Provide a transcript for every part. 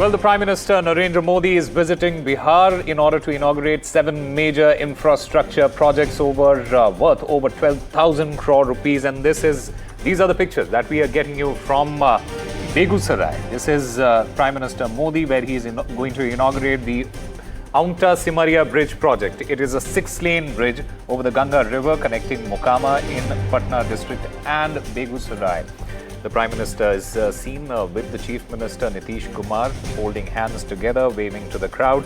Well, the Prime Minister Narendra Modi is visiting Bihar in order to inaugurate 7 major infrastructure projects worth over 12,000 crore rupees. And these are the pictures that we are getting you from Begusarai. This is Prime Minister Modi, where he is going to inaugurate the Simaria bridge project. It is a 6-lane bridge over the Ganga River connecting Mokama in Patna district and Begusarai. The Prime Minister is seen with the Chief Minister Nitish Kumar holding hands together, waving to the crowd.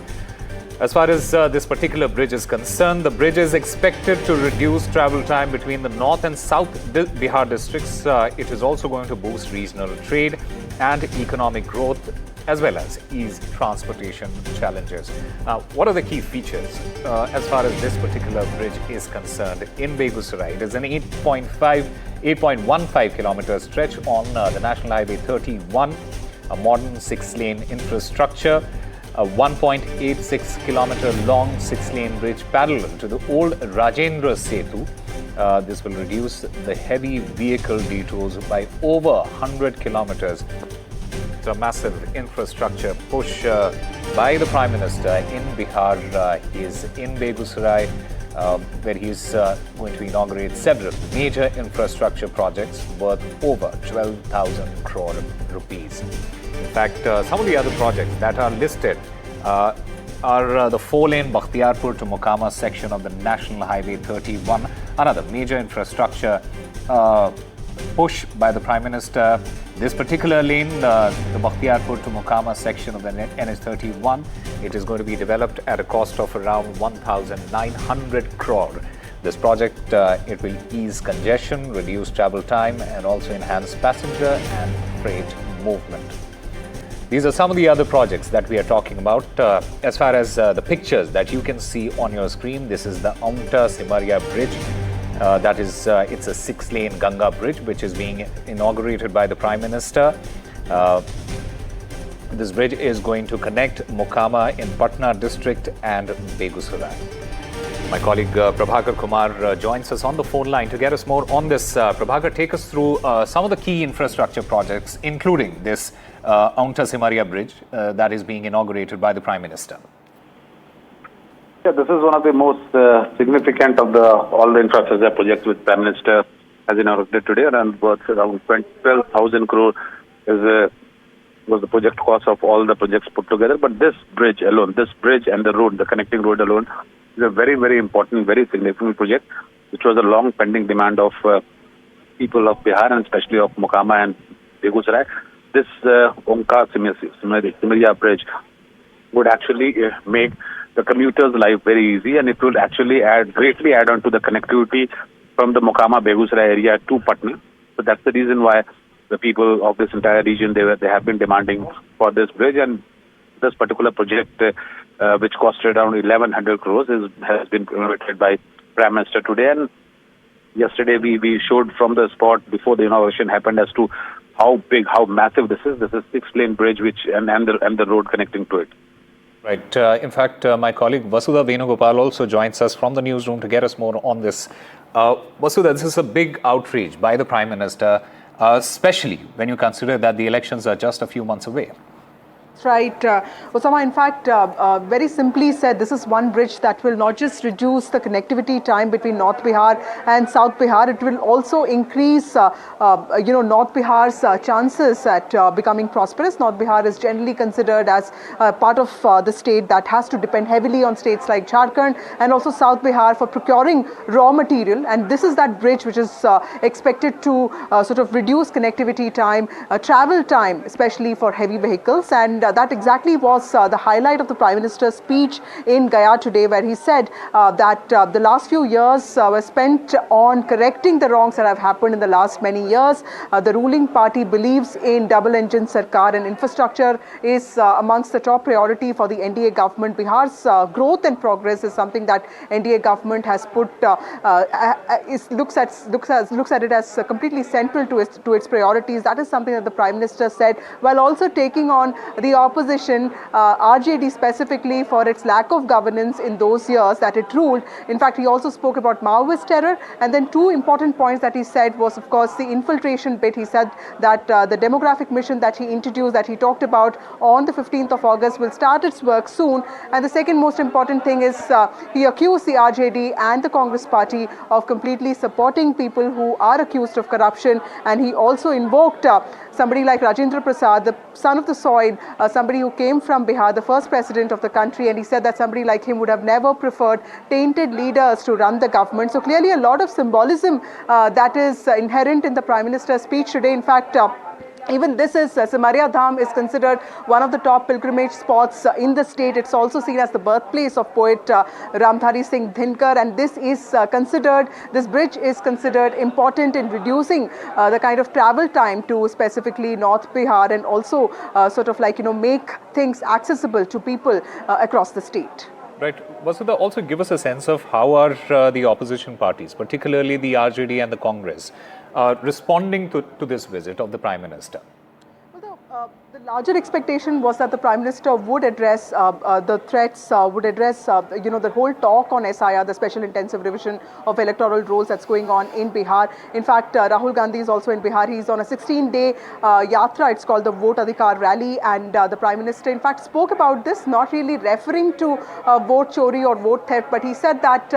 As far as this particular bridge is concerned, the bridge is expected to reduce travel time between the north and south Bihar districts. It is also going to boost regional trade and economic growth, as well as ease transportation challenges. Now, what are the key features as far as this particular bridge is concerned in Begusarai? It is an 8.15 kilometer stretch on the National Highway 31, a modern 6-lane infrastructure, a 1.86 kilometer long 6-lane bridge parallel to the old Rajendra Setu. This will reduce the heavy vehicle detours by over 100 kilometers. It's a massive infrastructure push by the Prime Minister in Bihar. He is in Begusarai, where he's going to inaugurate several major infrastructure projects worth over 12,000 crore rupees. In fact, some of the other projects that are listed are the 4-lane Bakhtiarpur to Mokama section of the National Highway 31, another major infrastructure push by the Prime Minister. This particular lane, the Bakhtiarpur to Mokama section of the NH31, it is going to be developed at a cost of around 1,900 crore. This project, it will ease congestion, reduce travel time, and also enhance passenger and freight movement. These are some of the other projects that we are talking about. As far as the pictures that you can see on your screen, this is the Simaria bridge. It's a 6-lane Ganga bridge, which is being inaugurated by the Prime Minister. This bridge is going to connect Mokama in Patna district and Begusarai. My colleague Prabhakar Kumar joins us on the phone line to get us more on this. Prabhakar, take us through some of the key infrastructure projects, including this Simaria bridge that is being inaugurated by the Prime Minister. Yeah, this is one of the most significant of all the infrastructure projects which Prime Minister has inaugurated today, and worth around 12,000 crore was the project cost of all the projects put together. But this bridge alone, this bridge and the road, the connecting road alone, is a very, very important, very significant project, which was a long pending demand of people of Bihar and especially of Mokama and Begusarai. This Simaria bridge would actually make the commuter's life very easy, and it will actually greatly add on to the connectivity from the Mokama Begusarai area to Patna. So that's the reason why the people of this entire region, they have been demanding for this bridge. And this particular project, which costed around 1,100 crores, has been inaugurated by Prime Minister today. And yesterday we showed from the spot before the inauguration happened as to how big, how massive this is. This is 6-lane bridge and the road connecting to it. Right. In fact, my colleague Vasudha Venugopal also joins us from the newsroom to get us more on this. Vasudha, this is a big outreach by the Prime Minister, especially when you consider that the elections are just a few months away. That's right. Osama, in fact, very simply said, this is one bridge that will not just reduce the connectivity time between North Bihar and South Bihar, it will also increase, North Bihar's chances at becoming prosperous. North Bihar is generally considered as part of the state that has to depend heavily on states like Jharkhand and also South Bihar for procuring raw material. And this is that bridge which is expected to sort of reduce connectivity time, travel time, especially for heavy vehicles. And that exactly was the highlight of the Prime Minister's speech in Gaya today, where he said that the last few years were spent on correcting the wrongs that have happened in the last many years. The ruling party believes in double-engine Sarkar, and infrastructure is amongst the top priority for the NDA government. Bihar's growth and progress is something that NDA government has put, looks at it as completely central to its priorities. That is something that the Prime Minister said, while also taking on the the opposition, RJD specifically, for its lack of governance in those years that it ruled. In fact, he also spoke about Maoist terror, and then two important points that he said was, of course, the infiltration bit. He said that the demographic mission that he introduced, that he talked about on the 15th of August, will start its work soon. And the second most important thing is he accused the RJD and the Congress party of completely supporting people who are accused of corruption, and he also invoked somebody like Rajendra Prasad, the son of the soil, somebody who came from Bihar, the first president of the country, and he said that somebody like him would have never preferred tainted leaders to run the government. So clearly a lot of symbolism that is inherent in the Prime Minister's speech today. In fact, even this is Simaria Dham is considered one of the top pilgrimage spots in the state. It's also seen as the birthplace of poet Ramdhari Singh Dinkar, and this bridge is considered important in reducing the kind of travel time to specifically North Bihar, and also make things accessible to people across the state. Right. Vasudha, also give us a sense of how are the opposition parties, particularly the RJD and the Congress, responding to this visit of the Prime Minister? The larger expectation was that the Prime Minister would address the threats, would address the whole talk on SIR, the Special Intensive Revision of Electoral Rolls that's going on in Bihar. In fact, Rahul Gandhi is also in Bihar. He's on a 16-day yatra. It's called the Vote Adhikar Rally, and the Prime Minister, in fact, spoke about this, not really referring to vote chori or vote theft, but he said that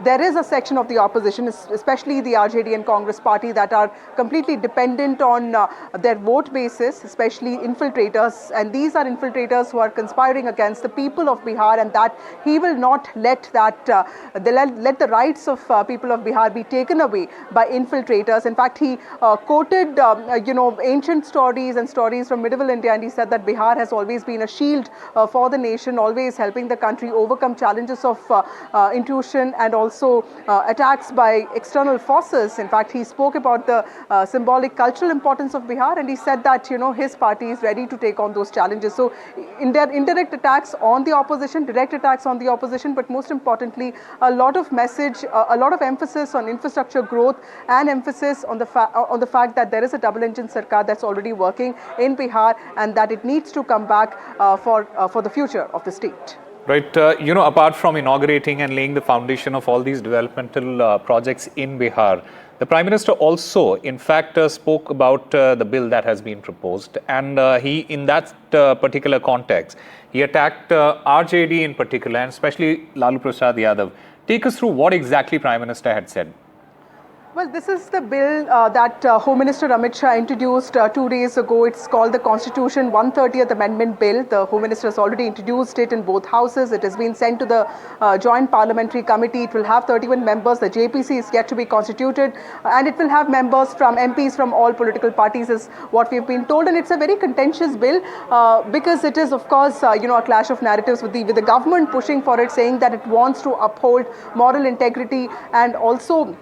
there is a section of the opposition, especially the RJD and Congress party, that are completely dependent on their vote basis, especially infiltrators, and these are infiltrators who are conspiring against the people of Bihar, and that he will not let let the rights of people of Bihar be taken away by infiltrators. In fact, he quoted ancient stories and stories from medieval India, and he said that Bihar has always been a shield for the nation, always helping the country overcome challenges of intrusion and also attacks by external forces. In fact, he spoke about the symbolic cultural importance of Bihar, and he said that his party is ready to take on those challenges. So indirect attacks on the opposition, direct attacks on the opposition, but most importantly, a lot of emphasis on infrastructure growth, and emphasis on the fact that there is a double-engine Sarkar that's already working in Bihar, and that it needs to come back for the future of the state. Right. Apart from inaugurating and laying the foundation of all these developmental projects in Bihar, the Prime Minister also, in fact, spoke about the bill that has been proposed. And he, in that particular context, he attacked RJD in particular, and especially Lalu Prasad Yadav. Take us through what exactly Prime Minister had said. Well, this is the bill that Home Minister Amit Shah introduced 2 days ago. It's called the Constitution 130th Amendment Bill. The Home Minister has already introduced it in both houses. It has been sent to the Joint Parliamentary Committee. It will have 31 members. The JPC is yet to be constituted, and it will have members from MPs from all political parties, is what we've been told. And it's a very contentious bill because it is, of course, a clash of narratives with the government pushing for it, saying that it wants to uphold moral integrity and also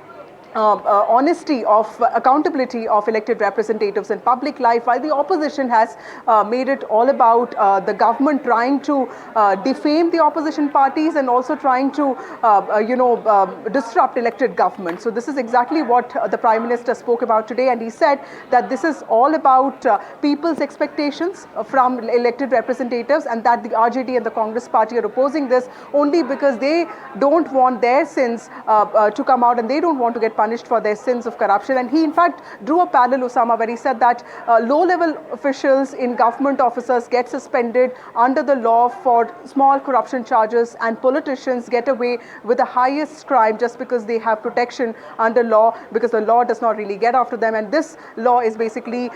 honesty of accountability of elected representatives in public life, while the opposition has made it all about the government trying to defame the opposition parties and also trying to disrupt elected government. So this is exactly what the Prime Minister spoke about today, and he said that this is all about people's expectations from elected representatives, and that the RJD and the Congress party are opposing this only because they don't want their sins to come out, and they don't want to get punished for their sins of corruption. And he, in fact, drew a parallel, Osama, where he said that low-level officials in government officers get suspended under the law for small corruption charges, and politicians get away with the highest crime just because they have protection under law, because the law does not really get after them. And this law is basically,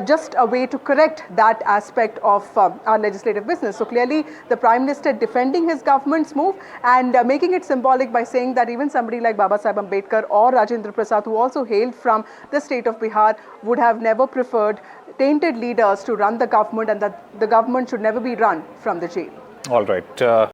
just a way to correct that aspect of our legislative business. So clearly, the Prime Minister defending his government's move and making it symbolic by saying that even somebody like Baba Saheb Ambedkar or Rajendra Prasad, who also hailed from the state of Bihar, would have never preferred tainted leaders to run the government, and that the government should never be run from the jail. All right.